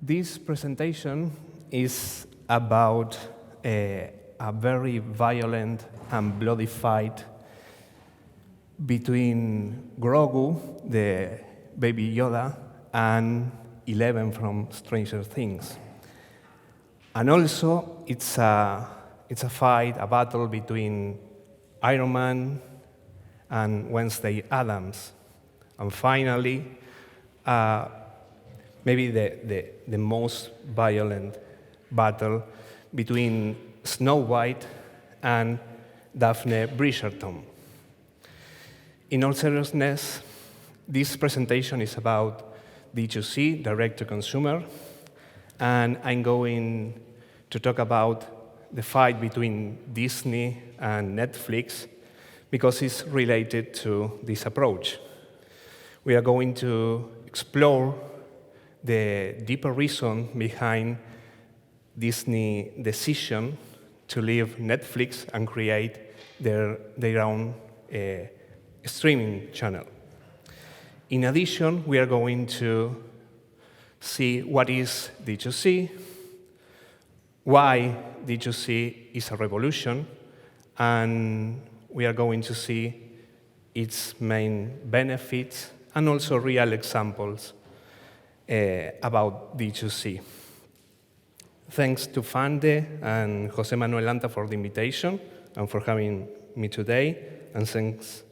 This presentation is about a very violent and bloody fight between Grogu, the baby Yoda, and Eleven from Stranger Things. And also, it's a fight, a battle between Iron Man and Wednesday Addams. And finally, maybe the most violent battle between Snow White and Daphne Bridgerton. In all seriousness, this presentation is about D2C, direct-to-consumer, and I'm going to talk about the fight between Disney and Netflix because it's related to this approach. We are going to explore the deeper reason behind Disney's decision to leave Netflix and create their own streaming channel. In addition, we are going to see what is D2C, why D2C is a revolution, and we are going to see its main benefits and also real examples about D2C. Thanks to Fande and Jose Manuel Lanta for the invitation and for having me today, and thanks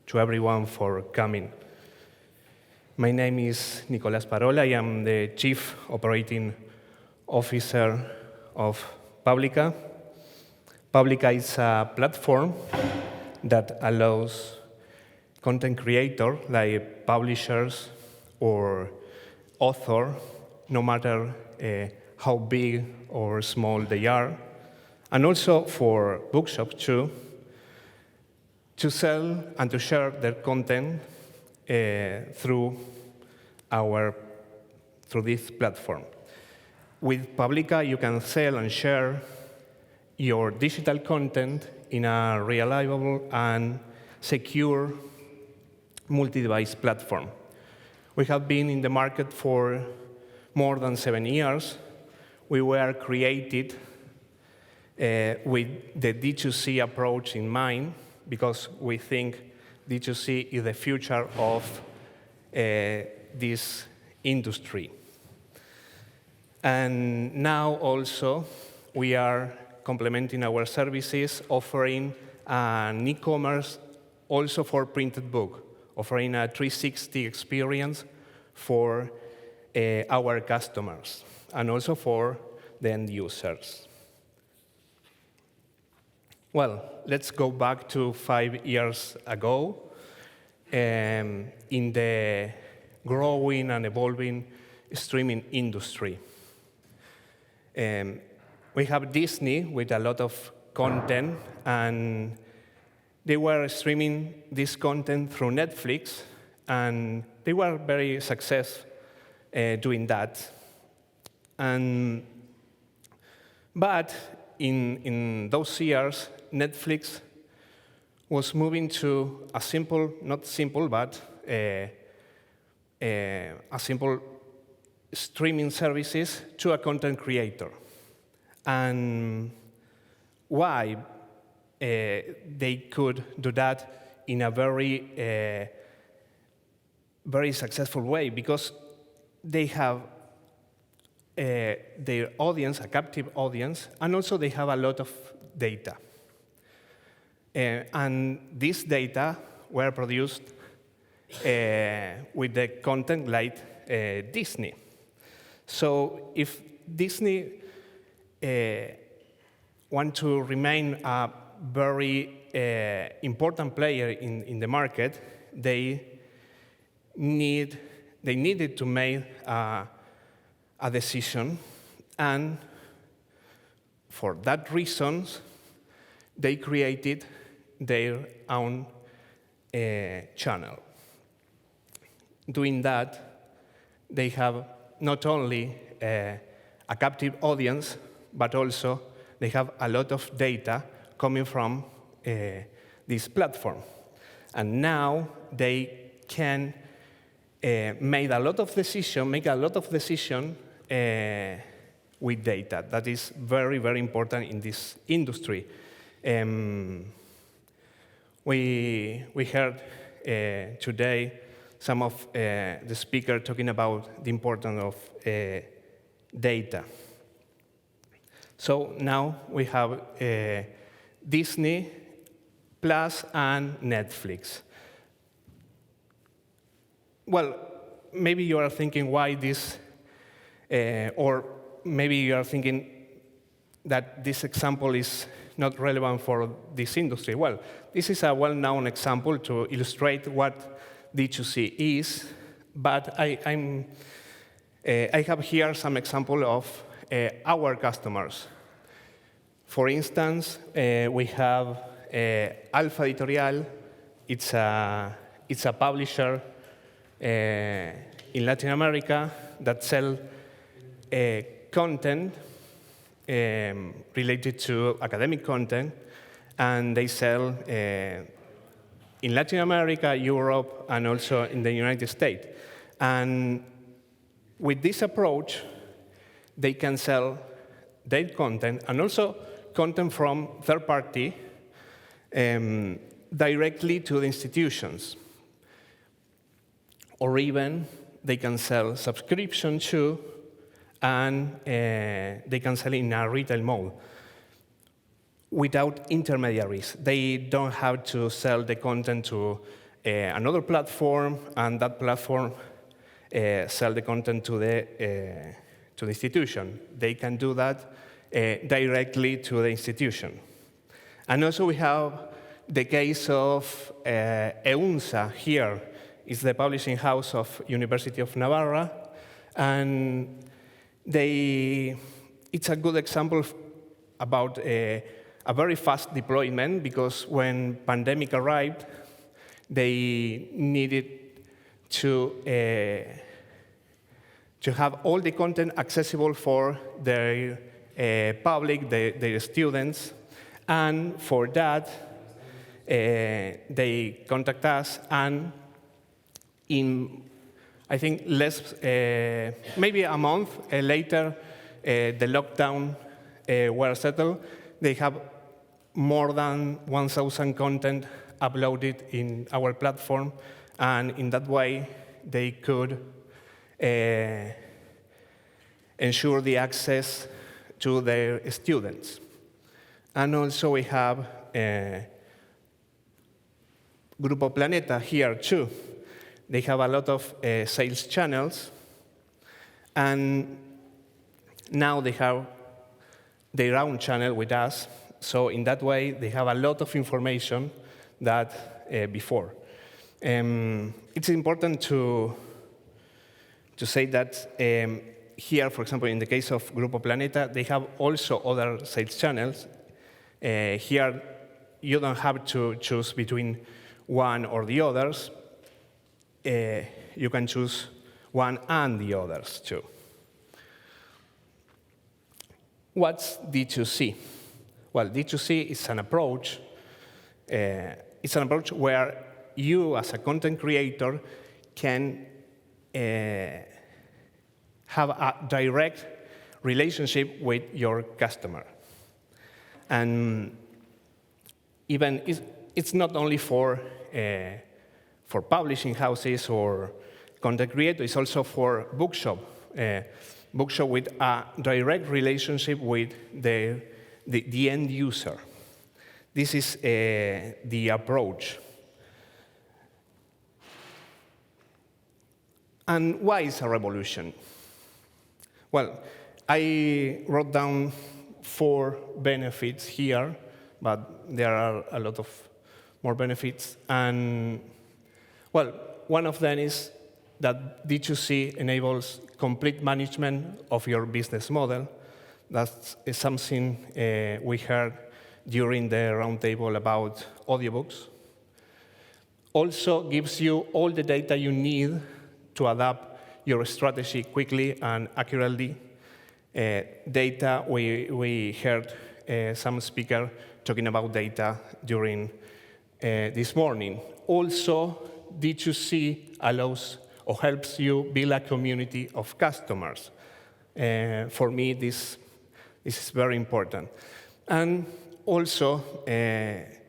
to everyone for coming. My name is Nicolás Parola. I am the Chief Operating Officer of Publica. Publica is a platform that allows content creators like publishers or author, no matter how big or small they are, and also for bookshops too, to sell and to share their content through this platform. With Publica, you can sell and share your digital content in a reliable and secure multi-device platform. We have been in the market for more than 7 years. We were created with the D2C approach in mind because we think D2C is the future of this industry. And now also we are complementing our services, offering an e-commerce also for printed book, offering a 360 experience for our customers and also for the end users. Well, let's go back to 5 years ago in the growing and evolving streaming industry. We have Disney with a lot of content, and they were streaming this content through Netflix, and they were very successful doing that. But in those years, Netflix was moving to a simple, not simple, but a simple streaming services to a content creator. And why they could do that in a very successful way? Because they have their audience, a captive audience, and also they have a lot of data. And this data were produced with the content like Disney. So if Disney want to remain a very important player in the market, they needed to make a decision, and for that reason, they created their own channel. Doing that, they have not only a captive audience, but also they have a lot of data coming from this platform. And now they can make a lot of decisions with data. That is very, very important in this industry. We heard today some of the speakers talking about the importance of data. So now we have Disney Plus and Netflix. Well, maybe you are thinking why this, or maybe you are thinking that this example is not relevant for this industry. Well, this is a well-known example to illustrate what D2C is, but I have here some example of our customers. For instance, we have Alfa Editorial. It's a publisher in Latin America that sell content related to academic content, and they sell in Latin America, Europe, and also in the United States. And with this approach, they can sell their content and also content from third party directly to the institutions. Or even they can sell subscription to, and they can sell in a retail mode without intermediaries. They don't have to sell the content to another platform, and that platform sell the content to the institution. They can do that directly to the institution. And also we have the case of EUNSA here. It's the publishing house of University of Navarra, and it's a good example about a very fast deployment, because when pandemic arrived, they needed to have all the content accessible for their public, their students, and for that, they contact us, and in, I think, maybe a month later, the lockdown were settled. They have more than 1,000 content uploaded in our platform, and in that way, they could ensure the access to their students. And also we have Grupo Planeta here too. They have a lot of sales channels, and now they have their own channel with us. So in that way, they have a lot of information that before. It's important to say that here, for example, in the case of Grupo Planeta, they have also other sales channels. Here, you don't have to choose between one or the others. You can choose one and the others too. What's D2C? Well, D2C is an approach. It's an approach where you, as a content creator, can have a direct relationship with your customer. And even it's not only for publishing houses or content creators, it's also for bookshop. Bookshop with a direct relationship with the end user. This is the approach. And why is a revolution? Well, I wrote down 4 benefits here, but there are a lot of more benefits. And well, one of them is that D2C enables complete management of your business model. That's something we heard during the roundtable about audiobooks. Also gives you all the data you need to adapt your strategy quickly and accurately. Data, we heard some speaker talking about data during this morning. Also, D2C allows or helps you build a community of customers. For me, this is very important. And also, that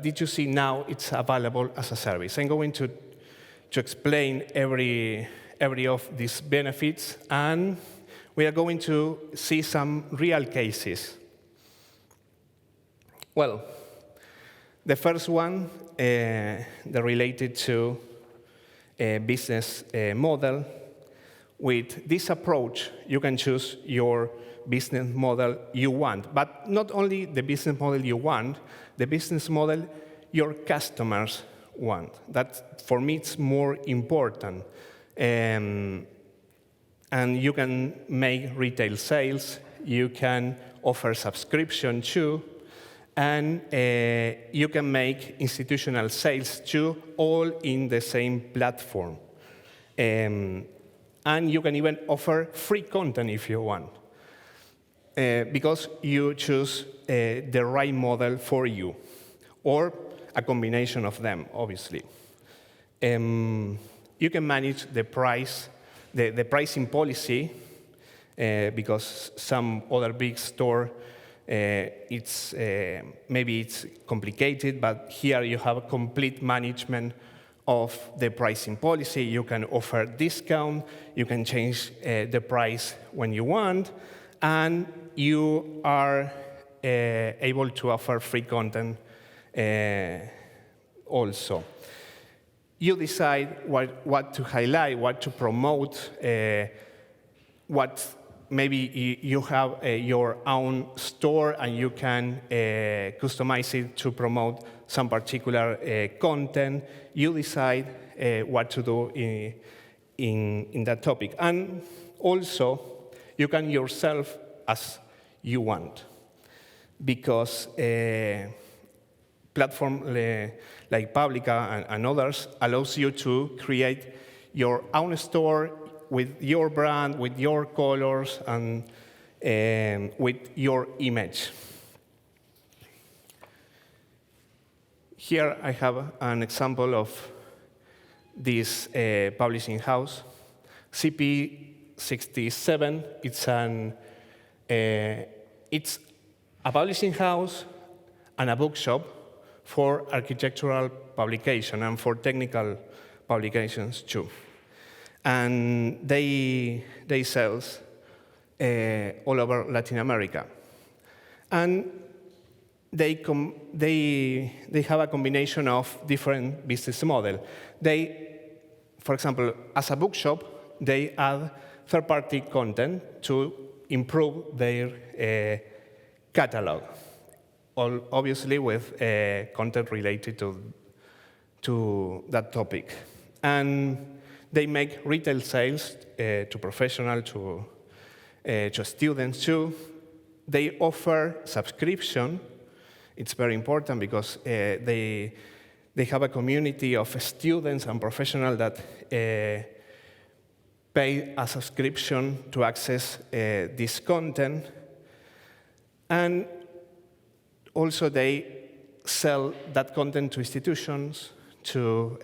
D2C now it's available as a service. I'm going to explain every of these benefits, and we are going to see some real cases. Well, the first one, they're related to a business model. With this approach, you can choose your business model you want, but not only the business model you want, the business model your customers want. That, for me, it's more important. And you can make retail sales, you can offer subscription too, and you can make institutional sales too, all in the same platform. And you can even offer free content if you want, because you choose the right model for you, or a combination of them, obviously. You can manage the price, the pricing policy, because some other big store, maybe it's complicated, but here you have a complete management of the pricing policy. You can offer discount, you can change the price when you want, and you are able to offer free content also. You decide what to highlight, what to promote, maybe you have your own store and you can customize it to promote some particular content. You decide what to do in that topic. And also, you can yourself as you want, because platform like Publica and others allows you to create your own store with your brand, with your colors, and with your image. Here I have an example of this publishing house, CP67. It's a publishing house and a bookshop for architectural publication and for technical publications too. And they sell all over Latin America. And they have a combination of different business models. For example, as a bookshop, they add third-party content to improve their catalog, obviously with content related to that topic. And they make retail sales to professionals, to students too. They offer subscription. It's very important because they have a community of students and professionals that pay a subscription to access this content. And also they sell that content to institutions, to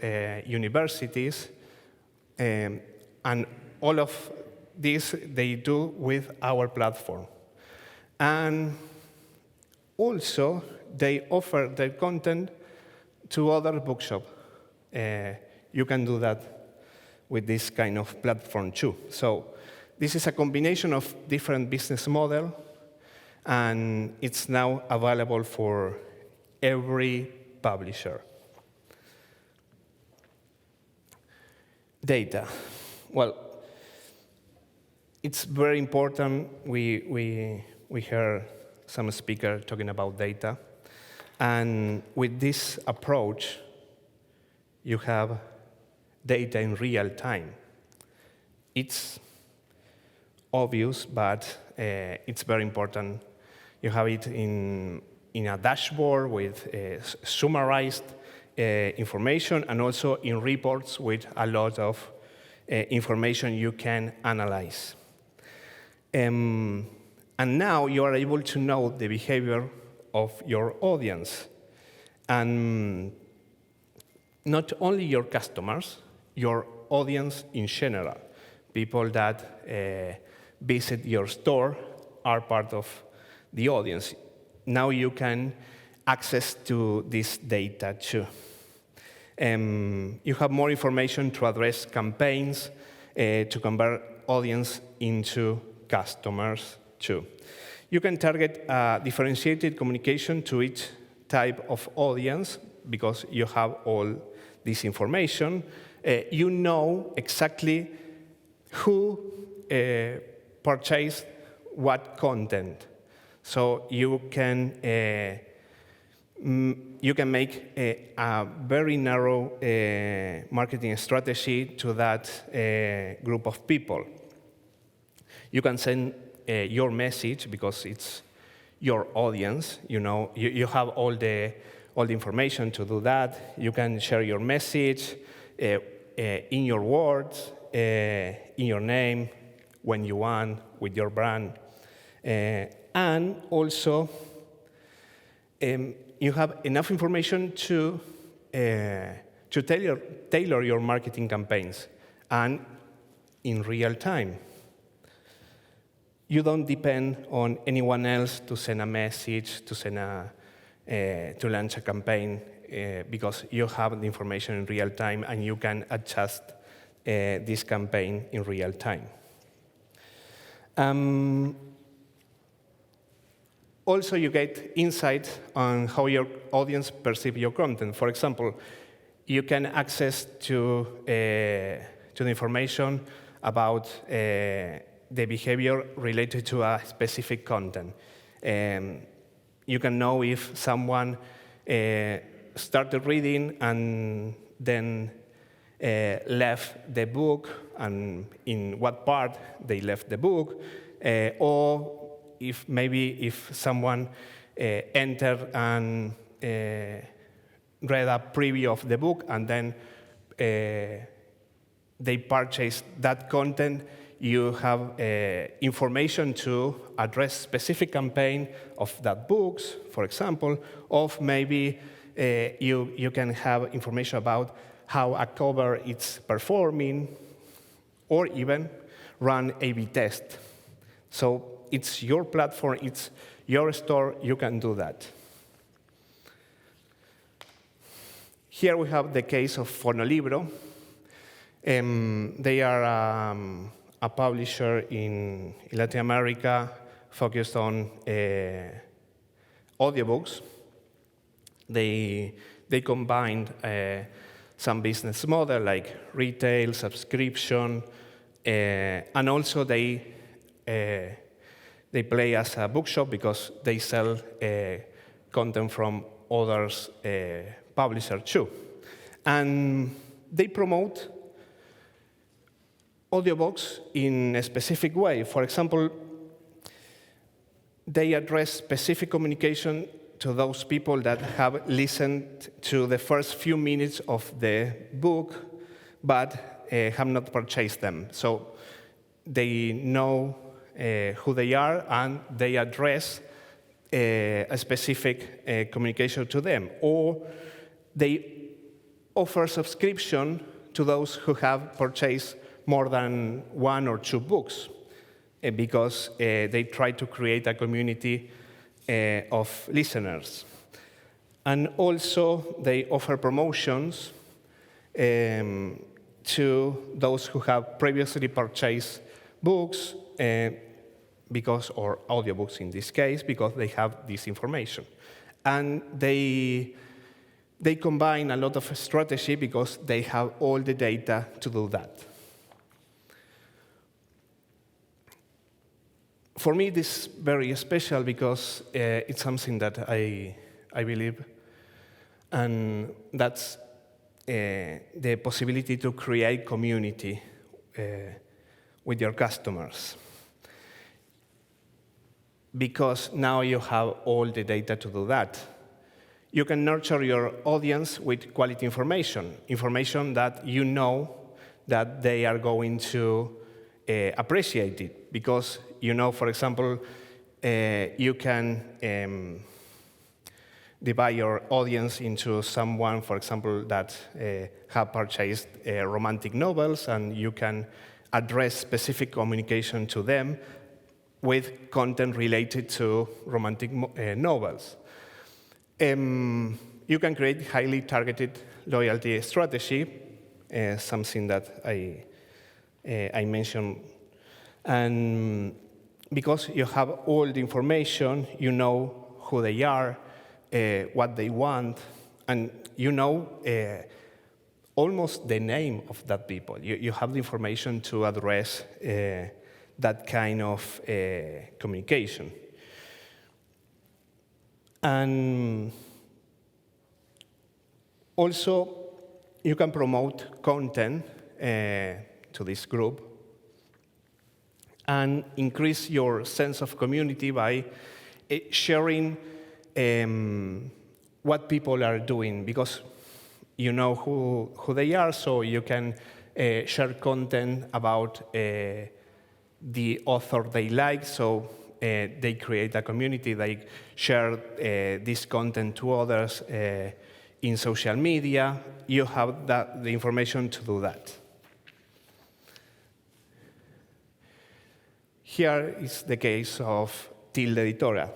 universities, and all of this they do with our platform. And also, they offer their content to other bookshops. You can do that with this kind of platform too. So this is a combination of different business models, and it's now available for every publisher. Data. Well, it's very important. We heard some speaker talking about data. And with this approach, you have data in real time. It's obvious, but it's very important. You have it in a dashboard with summarized information, and also in reports with a lot of information you can analyze. And now you are able to know the behavior of your audience. And not only your customers, your audience in general. People that visit your store are part of the audience. Now you can access to this data too. You have more information to address campaigns, to convert audience into customers too. You can target differentiated communication to each type of audience because you have all this information. You know exactly who purchased what content. So you can make a very narrow marketing strategy to that group of people. You can send your message because it's your audience. You know, you have all the information to do that. You can share your message in your words, in your name, when you want, with your brand. And also, you have enough information to tailor your marketing campaigns, and in real time. You don't depend on anyone else to send a message, to launch a campaign, because you have the information in real time and you can adjust this campaign in real time. Also, you get insight on how your audience perceives your content. For example, you can access to the information about the behavior related to a specific content. You can know if someone started reading and then left the book, and in what part they left the book, or if someone entered and read a preview of the book and then they purchased that content. You have information to address specific campaign of that books, for example, or maybe you can have information about how a cover is performing, or even run A/B test. So it's your platform, it's your store, you can do that. Here we have the case of Fonolibro. They are a publisher in Latin America focused on audiobooks. They combined some business model like retail, subscription, and also they play as a bookshop because they sell content from others publishers too. And they promote audiobooks in a specific way. For example, they address specific communication to those people that have listened to the first few minutes of the book, but have not purchased them. So they know who they are, and they address a specific communication to them. Or they offer subscription to those who have purchased more than one or two books, because they try to create a community of listeners. And also, they offer promotions to those who have previously purchased books, or audiobooks in this case, because they have this information. And they combine a lot of strategy because they have all the data to do that. For me, this is very special because it's something that I believe, and that's the possibility to create community with your customers. Because now you have all the data to do that. You can nurture your audience with quality information that you know that they are going to appreciate it, because you know, for example, you can divide your audience into someone, for example, that have purchased romantic novels, and you can address specific communication to them with content related to romantic novels. You can create highly targeted loyalty strategy, something that I mentioned. And because you have all the information, you know who they are, what they want, and you know almost the name of that people. You have the information to address that kind of communication. And also, you can promote content to this group and increase your sense of community by sharing what people are doing, because you know who they are, so you can share content about the author they like, so they create a community, they share this content to others in social media. You have the information to do that. Here is the case of Tilde Editora.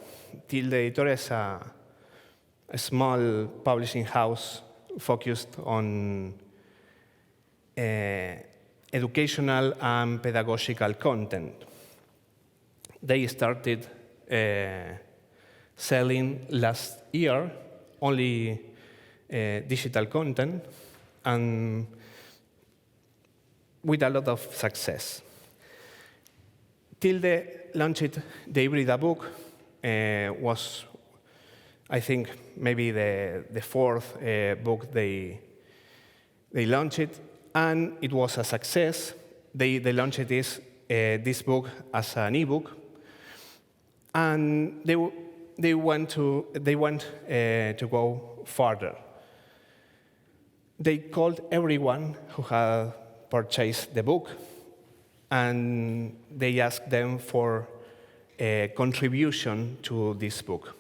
Tilde Editora is a small publishing house focused on educational and pedagogical content. They started selling last year only digital content, and with a lot of success. Tilde launched the Hybrida book, was, I think, maybe the fourth book they launched, and it was a success. They launched this book as an ebook, and they want to go further. They called everyone who had purchased the book, and they asked them for a contribution to this book.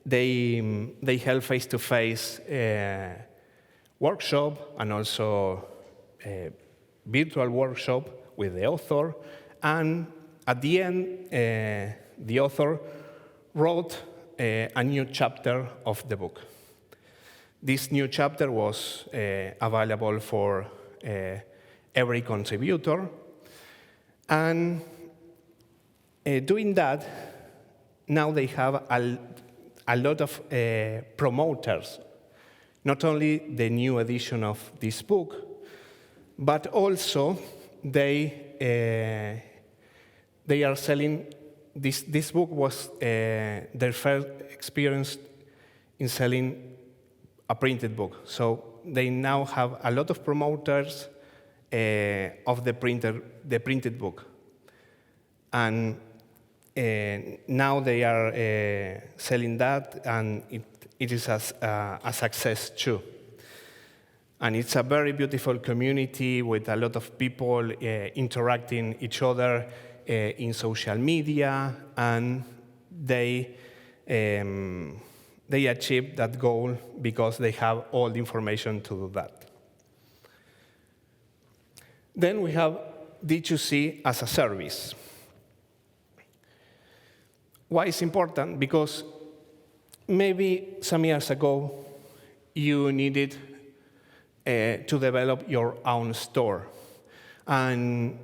They held face-to-face workshop and also a virtual workshop with the author, and at the end, the author wrote a new chapter of the book. This new chapter was available for every contributor, and doing that, now they have a lot of promoters, not only the new edition of this book, but also they are selling, this book was their first experience in selling a printed book. So they now have a lot of promoters of the printed book. And now they are selling that, and it is a success too. And it's a very beautiful community with a lot of people interacting each other in social media, and they achieve that goal because they have all the information to do that. Then we have D2C as a service. Why is important? Because maybe some years ago you needed to develop your own store, and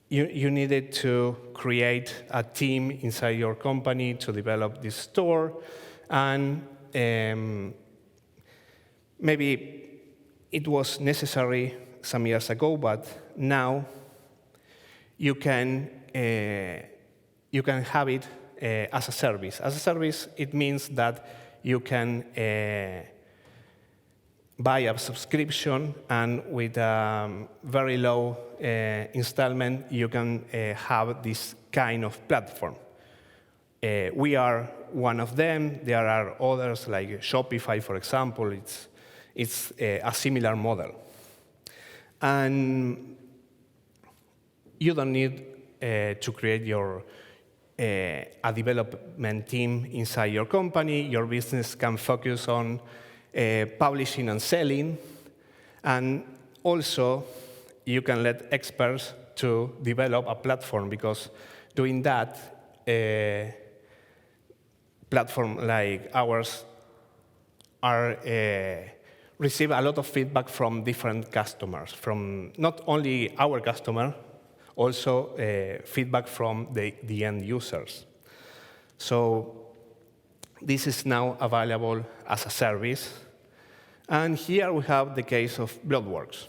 you needed to create a team inside your company to develop this store, and maybe it was necessary some years ago, but now you can have it as a service. As a service, it means that you can buy a subscription, and with a very low installment, you can have this kind of platform. We are one of them. There are others, like Shopify, for example. It's a similar model. And you don't need to create a development team inside your company. Your business can focus on publishing and selling. And also, you can let experts to develop a platform, because doing that, a platform like ours receive a lot of feedback from different customers, from not only our customer, also feedback from the end users. So this is now available as a service. And here we have the case of Bloodworks.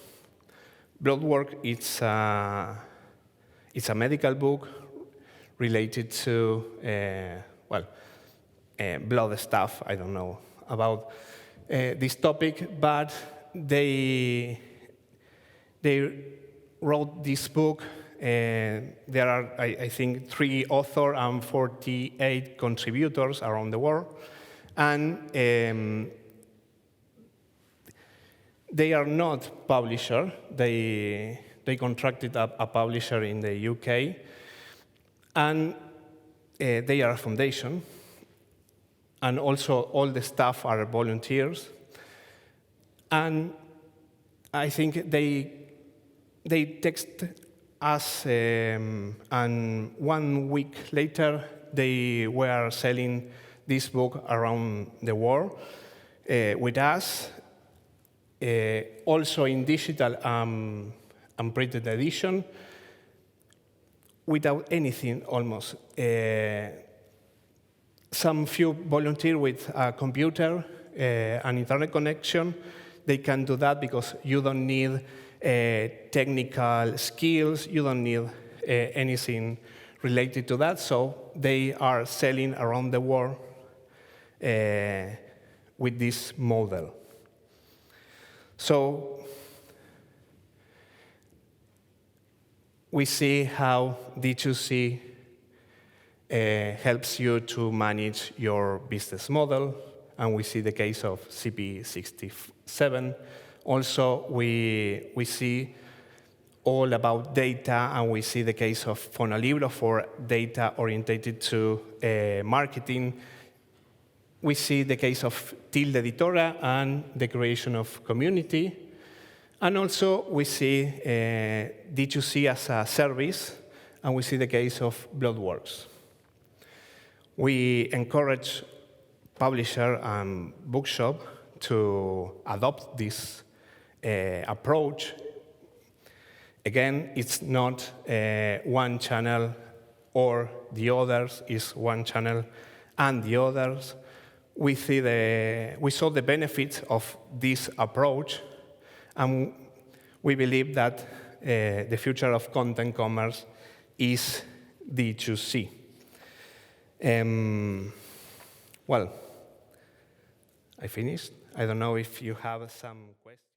Bloodworks, it's a medical book related to, blood stuff. I don't know about this topic, but they wrote this book. There are, I think, 3 authors and 48 contributors around the world. And they are not publisher. They contracted a publisher in the UK. And they are a foundation. And also all the staff are volunteers. And I think they text us, and 1 week later, they were selling this book around the world with us, also in digital and printed edition, without anything almost. Some few volunteer with a computer, an internet connection. They can do that because you don't need technical skills, you don't need anything related to that, so they are selling around the world with this model. So we see how D2C helps you to manage your business model, and we see the case of CP67. Also, we see all about data, and we see the case of Fonalibro for data orientated to marketing. We see the case of Tilde Editora and the creation of community. And also, we see D2C as a service, and we see the case of Bloodworks. We encourage publisher and bookshop to adopt this approach. Again, it's not one channel or the others, it's one channel and the others. We saw the benefits of this approach, and we believe that the future of content commerce is D2C. Well, I finished. I don't know if you have some questions.